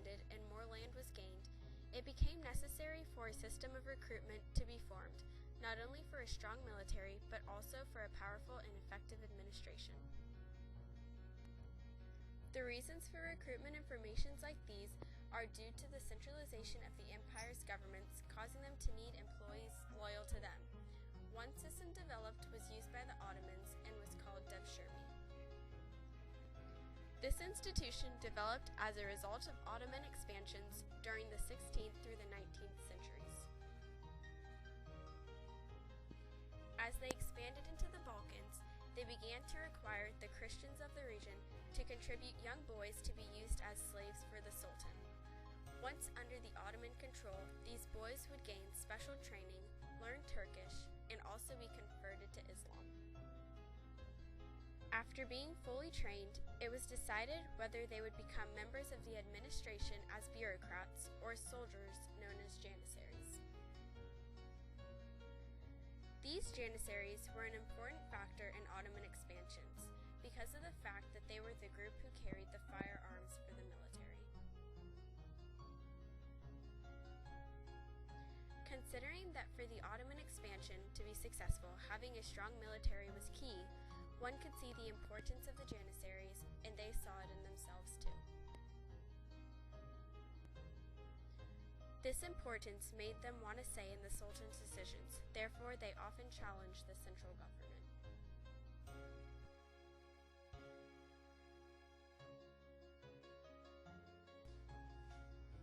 expanded and more land was gained, it became necessary for a system of recruitment to be formed, not only for a strong military, but also for a powerful and effective administration. The reasons for recruitment and formations like these are due to the centralization of the empire's governments, causing them to need employees loyal to them. One system developed was used by the Ottomans and was called devshirme. This institution developed as a result of Ottoman expansions during the 16th through the 19th centuries. As they expanded into the Balkans, they began to require the Christians of the region to contribute young boys to be used as slaves for the Sultan. Once under the Ottoman control, these boys would gain special training, learn Turkish, and also be converted to Islam. After being fully trained, it was decided whether they would become members of the administration as bureaucrats or soldiers known as janissaries. These janissaries were an important factor in Ottoman expansions because of the fact that they were the group who carried the firearms for the military. Considering that for the Ottoman expansion to be successful, having a strong military was key, one could see the importance of the janissaries, and they saw it in themselves too. This importance made them want a say in the Sultan's decisions, therefore they often challenged the central government.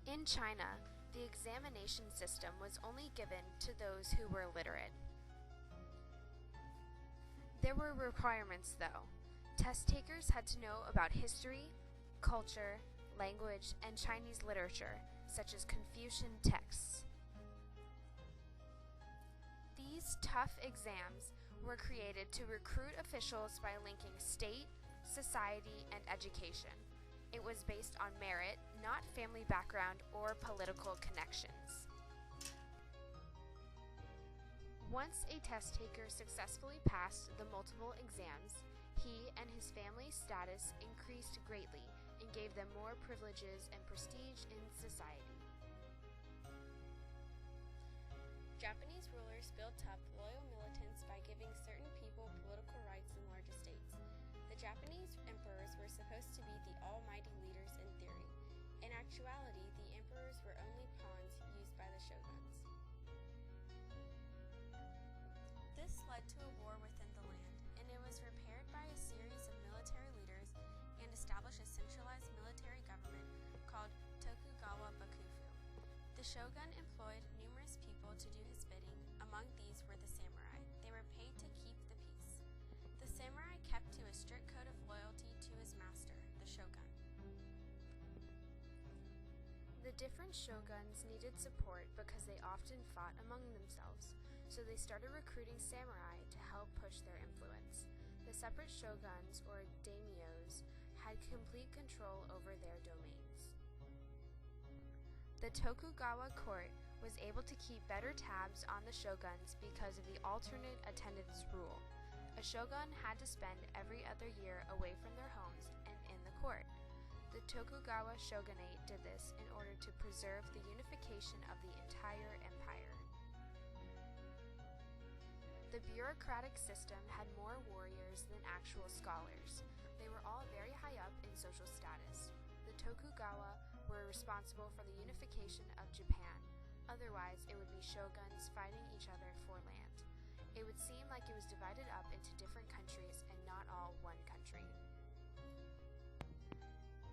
In China, the examination system was only given to those who were literate. There were requirements though. Test takers had to know about history, culture, language, and Chinese literature, such as Confucian texts. These tough exams were created to recruit officials by linking state, society, and education. It was based on merit, not family background or political connections. Once a test taker successfully passed the multiple exams, he and his family's status increased greatly and gave them more privileges and prestige in society. Japanese rulers built up loyal militants by giving certain people political rights in large estates. The Japanese emperors were supposed to be the almighty leaders in theory. In actuality, the emperors were only pawns used by the shoguns. This led to a war within the land, and it was repaired by a series of military leaders and established a centralized military government called Tokugawa Bakufu. The shogun employed numerous people to do his bidding. Among these were the samurai. They were paid to keep the peace. The samurai kept to a strict code of loyalty to his master, the shogun. The different shoguns needed support because they often fought among themselves, so they started recruiting samurai to help push their influence. The separate shoguns, or daimyos, had complete control over their domains. The Tokugawa court was able to keep better tabs on the shoguns because of the alternate attendance rule. A shogun had to spend every other year away from their homes and in the court. The Tokugawa shogunate did this in order to preserve the unification of the entire empire. The bureaucratic system had more warriors than actual scholars. They were all very high up in social status. The Tokugawa were responsible for the unification of Japan. Otherwise, it would be shoguns fighting each other for land. It would seem like it was divided up into different countries and not all one country.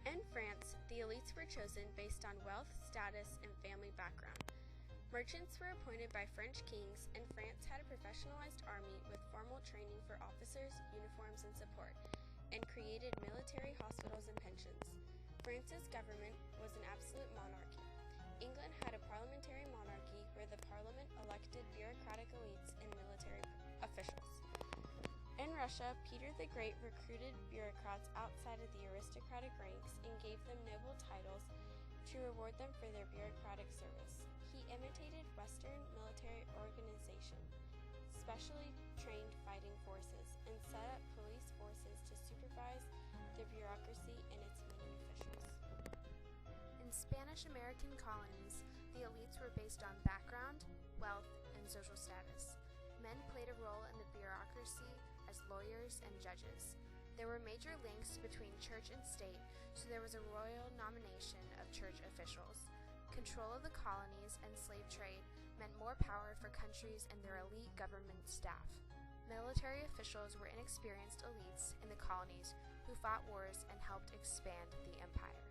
In France, the elites were chosen based on wealth, status, and family background. Merchants were appointed by French kings, and France had a professionalized army with formal training for officers, uniforms, and support, and created military hospitals and pensions. France's government was an absolute monarchy. England had a parliamentary monarchy where the parliament elected bureaucratic elites and military officials. In Russia, Peter the Great recruited bureaucrats outside of the aristocratic ranks and gave them noble titles to reward them for their bureaucratic service. He imitated Western military organization, specially trained fighting forces, and set up police forces to supervise the bureaucracy and its many officials. In In Spanish American colonies, the elites were based on background, wealth, and social status. Men played a role in the bureaucracy as lawyers and judges. There were major links between church and state, so there was a royal nomination of church officials. Control of the colonies and slave trade meant more power for countries and their elite government staff. Military officials were inexperienced elites in the colonies who fought wars and helped expand the empire.